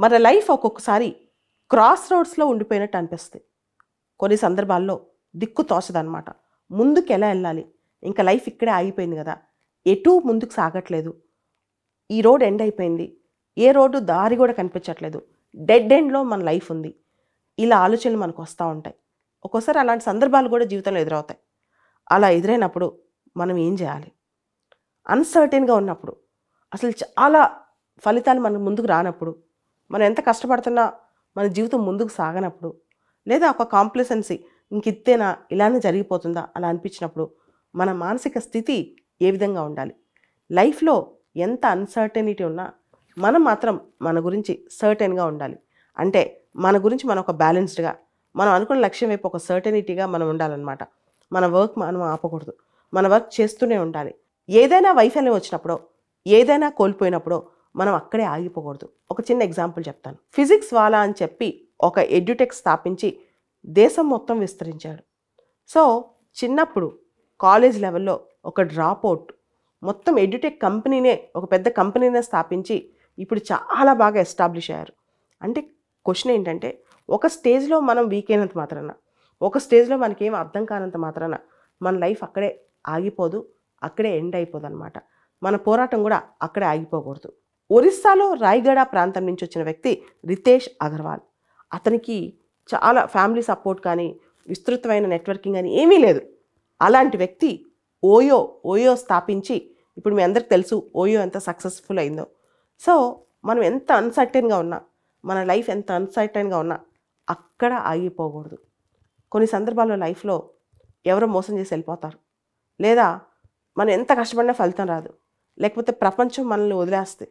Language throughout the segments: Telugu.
మన లైఫ్ ఒక్కొక్కసారి క్రాస్ రోడ్స్లో ఉండిపోయినట్టు అనిపిస్తుంది. కొన్ని సందర్భాల్లో దిక్కు తోచదనమాట. ముందుకు ఎలా వెళ్ళాలి, ఇంకా లైఫ్ ఇక్కడే ఆగిపోయింది కదా, ఎటు ముందుకు సాగట్లేదు, ఈ రోడ్ ఎండ్ అయిపోయింది, ఏ రోడ్డు దారి కూడా కనిపించట్లేదు, డెడ్ ఎండ్లో మన లైఫ్ ఉంది. ఇలా ఆలోచనలు మనకు వస్తూ ఉంటాయి. ఒక్కోసారి అలాంటి సందర్భాలు కూడా జీవితంలో ఎదురవుతాయి. అలా ఎదురైనప్పుడు మనం ఏం చేయాలి? అన్సర్టెన్గా ఉన్నప్పుడు, అసలు చాలా ఫలితాలు మన ముందుకు రానప్పుడు, మనం ఎంత కష్టపడుతున్నా మన జీవితం ముందుకు సాగనప్పుడు, లేదా ఒక కాంప్లసెన్సీ ఇంకిత్తేనా, ఇలానే జరిగిపోతుందా అలా అనిపించినప్పుడు మన మానసిక స్థితి ఏ విధంగా ఉండాలి? లైఫ్లో ఎంత అన్సర్టెనిటీ ఉన్నా మనం మాత్రం మన గురించి సర్టెన్గా ఉండాలి. అంటే మన గురించి మనం ఒక బ్యాలెన్స్డ్గా, మనం అనుకున్న లక్ష్యం వైపు ఒక సర్టెనిటీగా మనం ఉండాలన్నమాట. మన వర్క్ మనం ఆపకూడదు, మన వర్క్ చేస్తూనే ఉండాలి. ఏదైనా వైఫల్యం వచ్చినప్పుడో, ఏదైనా కోల్పోయినప్పుడో మనం అక్కడే ఆగిపోకూడదు. ఒక చిన్న ఎగ్జాంపుల్ చెప్తాను. ఫిజిక్స్ వాలా అని చెప్పి ఒక ఎడ్యుటెక్ స్థాపించి దేశం మొత్తం విస్తరించాడు. సో చిన్నప్పుడు కాలేజ్ లెవెల్లో ఒక డ్రాప్ అవుట్ మొత్తం ఎడ్యుటెక్ కంపెనీనే, ఒక పెద్ద కంపెనీనే స్థాపించి ఇప్పుడు చాలా బాగా ఎస్టాబ్లిష్ అయ్యారు. అంటే క్వశ్చన్ ఏంటంటే, ఒక స్టేజ్లో మనం వీక్ అయినంత మాత్రాన, ఒక స్టేజ్లో మనకేం అర్థం కానంత మాత్రాన మన లైఫ్ అక్కడే ఆగిపోదు, అక్కడే ఎండ్ అయిపోదు అనమాట. మన పోరాటం కూడా అక్కడే ఆగిపోకూడదు. ఒరిస్సాలో రాయగడ ప్రాంతం నుంచి వచ్చిన వ్యక్తి రితేష్ అగర్వాల్. అతనికి చాలా ఫ్యామిలీ సపోర్ట్ కానీ, విస్తృతమైన నెట్వర్కింగ్ కానీ ఏమీ లేదు. అలాంటి వ్యక్తి ఓయో స్థాపించి, ఇప్పుడు మీ అందరికి తెలుసు ఓయో ఎంత సక్సెస్ఫుల్ అయిందో. సో మనం ఎంత అన్సర్టెన్గా ఉన్నా, మన లైఫ్ ఎంత అన్సర్టెన్గా ఉన్నా అక్కడ ఆగిపోకూడదు. కొన్ని సందర్భాల్లో లైఫ్లో ఎవరో మోసం చేసి వెళ్ళిపోతారు, లేదా మనం ఎంత కష్టపడినా ఫలితం రాదు, లేకపోతే ప్రపంచం మనల్ని వదిలేస్తే,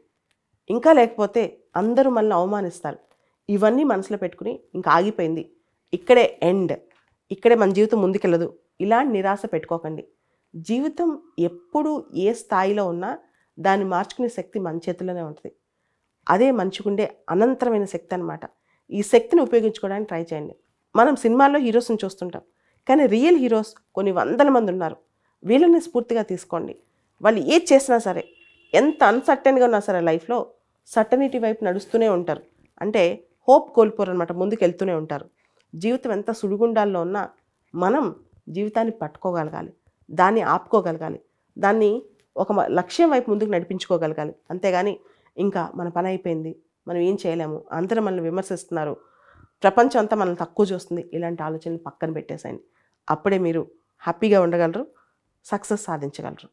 ఇంకా లేకపోతే అందరూ మనల్ని అవమానిస్తారు. ఇవన్నీ మనసులో పెట్టుకుని ఇంకా ఆగిపోయింది, ఇక్కడే ఎండ్, ఇక్కడే మన జీవితం ముందుకెళ్ళదు, ఇలాంటి నిరాశ పెట్టుకోకండి. జీవితం ఎప్పుడు ఏ స్థాయిలో ఉన్నా దాన్ని మార్చుకునే శక్తి మన చేతిలోనే ఉంటుంది. అదే మంచుకుండే అనంతరమైన శక్తి అనమాట. ఈ శక్తిని ఉపయోగించుకోవడానికి ట్రై చేయండి. మనం సినిమాల్లో హీరోస్ని చూస్తుంటాం, కానీ రియల్ హీరోస్ కొన్ని వందల మంది ఉన్నారు. వీళ్ళని స్ఫూర్తిగా తీసుకోండి. వాళ్ళు ఏది చేసినా సరే, ఎంత అన్సర్టెన్గా ఉన్నా సరే లైఫ్లో సర్టనిటీ వైపు నడుస్తూనే ఉంటారు. అంటే హోప్ కోల్పోరు అనమాట, ముందుకు వెళ్తూనే ఉంటారు. జీవితం ఎంత సుడిగుండాల్లో ఉన్నా మనం జీవితాన్ని పట్టుకోగలగాలి, దాన్ని ఆపుకోగలగాలి, దాన్ని ఒక లక్ష్యం వైపు ముందుకు నడిపించుకోగలగాలి. అంతేగాని ఇంకా మన పని అయిపోయింది, మనం ఏం చేయలేము, అందరూ మనల్ని విమర్శిస్తున్నారు, ప్రపంచం అంతా మనల్ని తక్కువ చూస్తుంది, ఇలాంటి ఆలోచనలు పక్కన పెట్టేసేయండి. అప్పుడే మీరు హ్యాపీగా ఉండగలరు, సక్సెస్ సాధించగలరు.